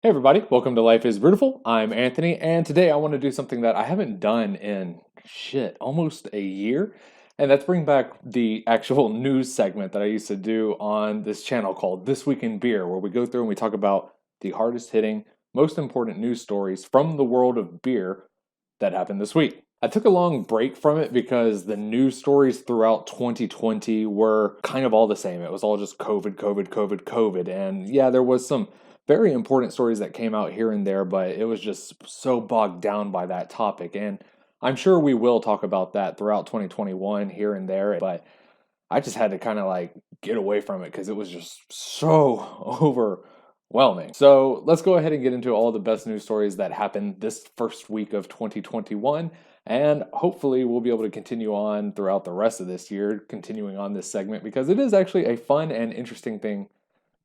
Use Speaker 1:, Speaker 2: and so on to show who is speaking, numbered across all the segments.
Speaker 1: Hey everybody, welcome to Life is Brewtiful. I'm Anthony, and today I want to do something that I haven't done in almost a year, and that's bring back the actual news segment that I used to do on this channel called This Week in Beer, where we go through and we talk about the hardest hitting, most important news stories from the world of beer that happened this week. I took a long break from it because the news stories throughout 2020 were kind of all the same. It was all just COVID, COVID, COVID, COVID. And yeah, there was some very important stories that came out here and there, but it was just so bogged down by that topic. And I'm sure we will talk about that throughout 2021 here and there, but I just had to kind of like get away from it because it was just so overwhelming. So let's go ahead and get into all the best news stories that happened this first week of 2021. And hopefully we'll be able to continue on throughout the rest of this year, continuing on this segment because it is actually a fun and interesting thing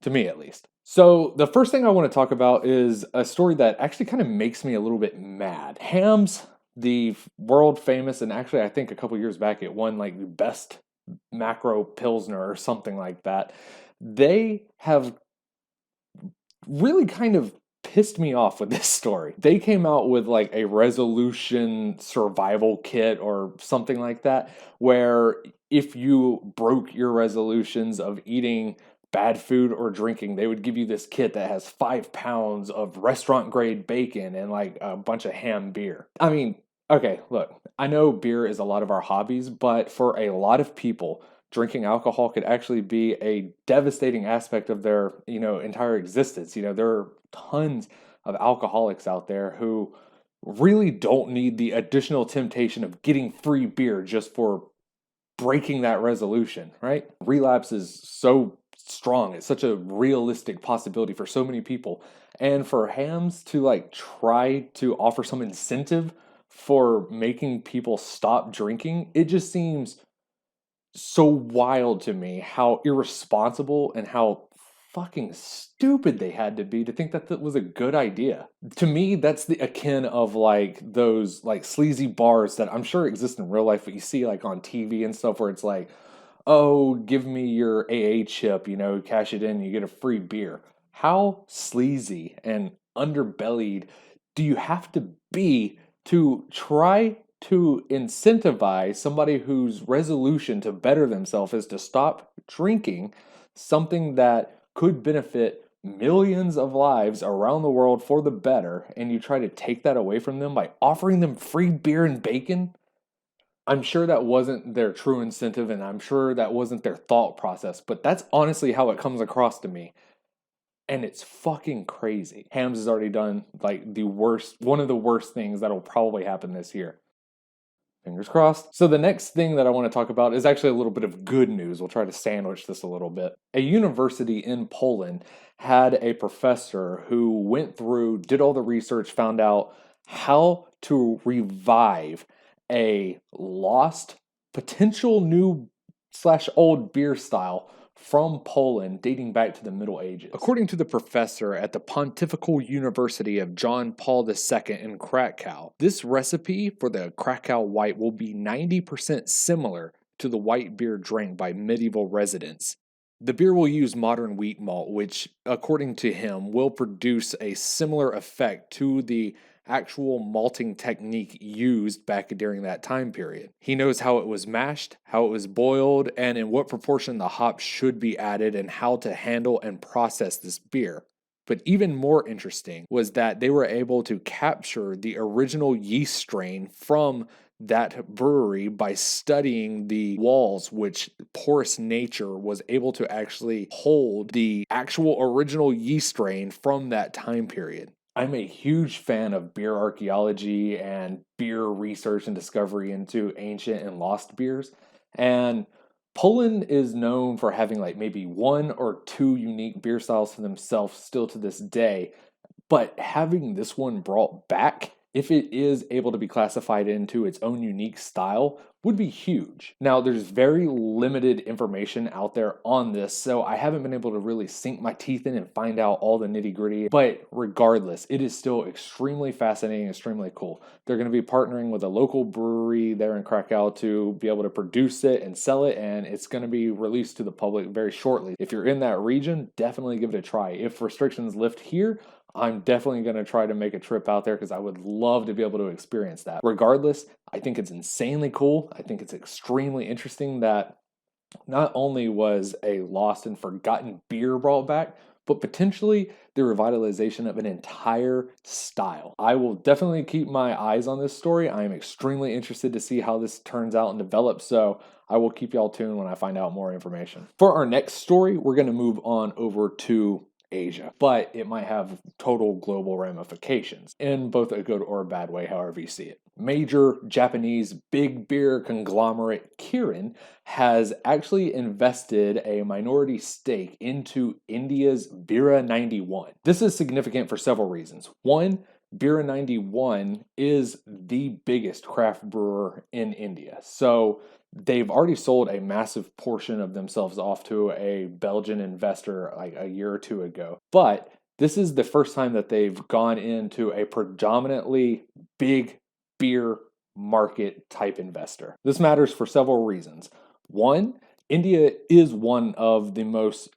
Speaker 1: to me at least. So the first thing I want to talk about is a story that actually kind of makes me a little bit mad. Hamm's, the world famous, and actually I think a couple years back it won like the best macro pilsner or something like that. They have really kind of pissed me off with this story. They came out with like a resolution survival kit or something like that, where if you broke your resolutions of eating bad food or drinking, they would give you this kit that has 5 pounds of restaurant grade bacon and like a bunch of Hamm beer. I mean, okay, look, I know beer is a lot of our hobbies, but for a lot of people, drinking alcohol could actually be a devastating aspect of their, entire existence. There are tons of alcoholics out there who really don't need the additional temptation of getting free beer just for breaking that resolution, right? Relapse is so strong. It's such a realistic possibility for so many people. And for Hamm's to like try to offer some incentive for making people stop drinking, it just seems so wild to me how irresponsible and how fucking stupid they had to be to think that that was a good idea. To me, that's the akin of like those like sleazy bars that I'm sure exist in real life, but you see like on TV and stuff where it's like, oh, give me your AA chip, cash it in, you get a free beer. How sleazy and underbellied do you have to be to try to incentivize somebody whose resolution to better themselves is to stop drinking something that could benefit millions of lives around the world for the better, and you try to take that away from them by offering them free beer and bacon? I'm sure that wasn't their true incentive, and I'm sure that wasn't their thought process, but that's honestly how it comes across to me. And it's fucking crazy. Hamm's has already done like one of the worst things that'll probably happen this year. Fingers crossed. So the next thing that I want to talk about is actually a little bit of good news. We'll try to sandwich this a little bit. A university in Poland had a professor who went through, did all the research, found out how to revive a lost, potential new slash old beer style from Poland dating back to the Middle Ages. According to the professor at the Pontifical University of John Paul II in Krakow, this recipe for the Krakow White will be 90% similar to the white beer drank by medieval residents. The beer will use modern wheat malt, which, according to him, will produce a similar effect to the actual malting technique used back during that time period. He knows how it was mashed, how it was boiled, and in what proportion the hops should be added, and how to handle and process this beer. But even more interesting was that they were able to capture the original yeast strain from that brewery by studying the walls, which porous nature was able to actually hold the actual original yeast strain from that time period. I'm a huge fan of beer archaeology and beer research and discovery into ancient and lost beers. And Poland is known for having like maybe one or two unique beer styles for themselves still to this day. But having this one brought back, if it is able to be classified into its own unique style, would be huge. Now, there's very limited information out there on this, so I haven't been able to really sink my teeth in and find out all the nitty gritty. But regardless, it is still extremely fascinating, extremely cool. They're going to be partnering with a local brewery there in Krakow to be able to produce it and sell it, and it's going to be released to the public very shortly. If you're in that region, definitely give it a try. If restrictions lift here, I'm definitely going to try to make a trip out there because I would love to be able to experience that. Regardless, I think it's insanely cool. I think it's extremely interesting that not only was a lost and forgotten beer brought back, but potentially the revitalization of an entire style. I will definitely keep my eyes on this story. I am extremely interested to see how this turns out and develops, so I will keep y'all tuned when I find out more information. For our next story, we're going to move on over to Asia, but it might have total global ramifications in both a good or a bad way, however you see it. Major Japanese big beer conglomerate Kirin has actually invested a minority stake into India's Bira 91. This is significant for several reasons. One, Bira 91 is the biggest craft brewer in India. So they've already sold a massive portion of themselves off to a Belgian investor like a year or two ago. But this is the first time that they've gone into a predominantly big beer market type investor. This matters for several reasons. One, India is one of the most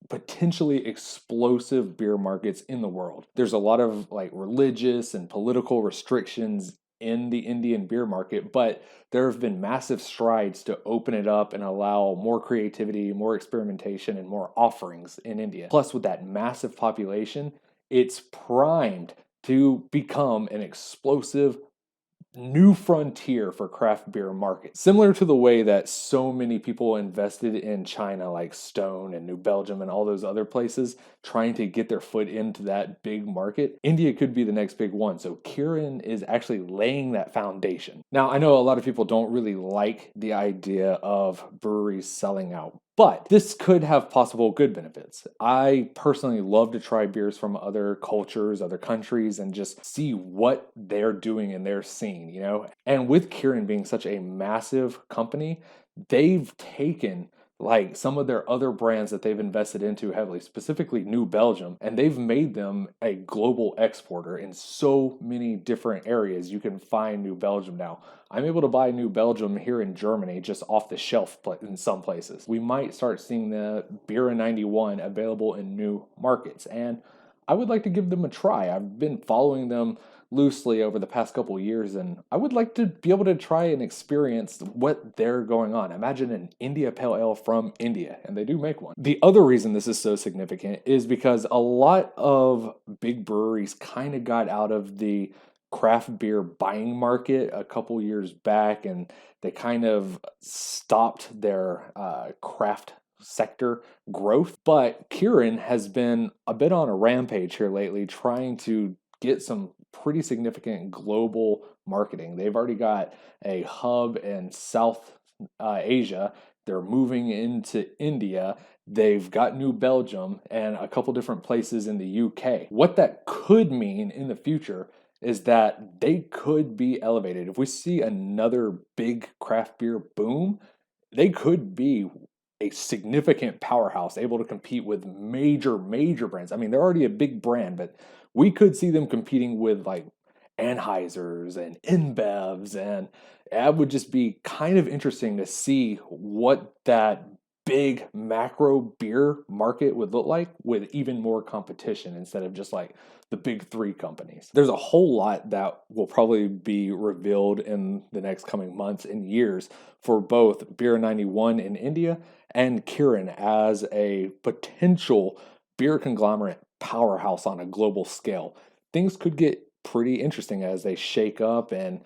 Speaker 1: potentially explosive beer markets in the world. There's a lot of like religious and political restrictions in the Indian beer market, but there have been massive strides to open it up and allow more creativity, more experimentation, and more offerings in India. Plus, with that massive population, it's primed to become an explosive new frontier for craft beer market. Similar to the way that so many people invested in China, like Stone and New Belgium and all those other places, trying to get their foot into that big market, India could be the next big one. So Kirin is actually laying that foundation. Now, I know a lot of people don't really like the idea of breweries selling out, but this could have possible good benefits. I personally love to try beers from other cultures, other countries, and just see what they're doing in their scene, you know? And with Kirin being such a massive company, they've taken like some of their other brands that they've invested into heavily, specifically New Belgium, and they've made them a global exporter in so many different areas. You can find New Belgium now. I'm able to buy New Belgium here in Germany just off the shelf in some places. We might start seeing the Bira 91 available in new markets, and I would like to give them a try. I've been following them loosely over the past couple of years, and I would like to be able to try and experience what they're going on. Imagine an India Pale Ale from India, and they do make one. The other reason this is so significant is because a lot of big breweries kind of got out of the craft beer buying market a couple years back, and they kind of stopped their craft sector growth. But Kirin has been a bit on a rampage here lately, trying to get some pretty significant global marketing. They've already got a hub in South Asia. They're moving into India. They've got New Belgium and a couple different places in the UK. What that could mean in the future is that they could be elevated. If we see another big craft beer boom, they could be a significant powerhouse able to compete with major brands. I mean, they're already a big brand, but we could see them competing with like Anheuser's and InBev's, and that would just be kind of interesting to see what that big macro beer market would look like with even more competition instead of just like the big three companies. There's a whole lot that will probably be revealed in the next coming months and years for both Bira 91 in India and Kirin as a potential beer conglomerate powerhouse on a global scale. Things could get pretty interesting as they shake up and,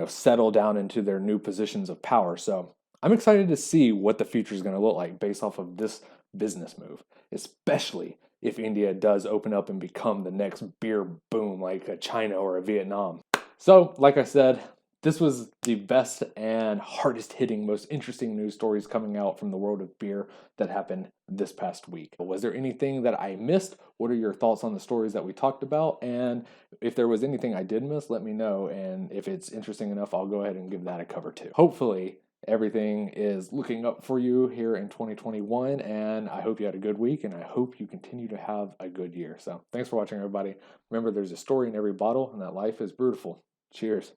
Speaker 1: settle down into their new positions of power. So I'm excited to see what the future is going to look like based off of this business move, especially if India does open up and become the next beer boom like a China or a Vietnam. So, like I said, this was the best and hardest hitting, most interesting news stories coming out from the world of beer that happened this past week. Was there anything that I missed? What are your thoughts on the stories that we talked about? And if there was anything I did miss, let me know. And if it's interesting enough, I'll go ahead and give that a cover too. Hopefully, everything is looking up for you here in 2021, and I hope you had a good week, and I hope you continue to have a good year. So thanks for watching, everybody. Remember, there's a story in every bottle, and that life is beautiful. Cheers.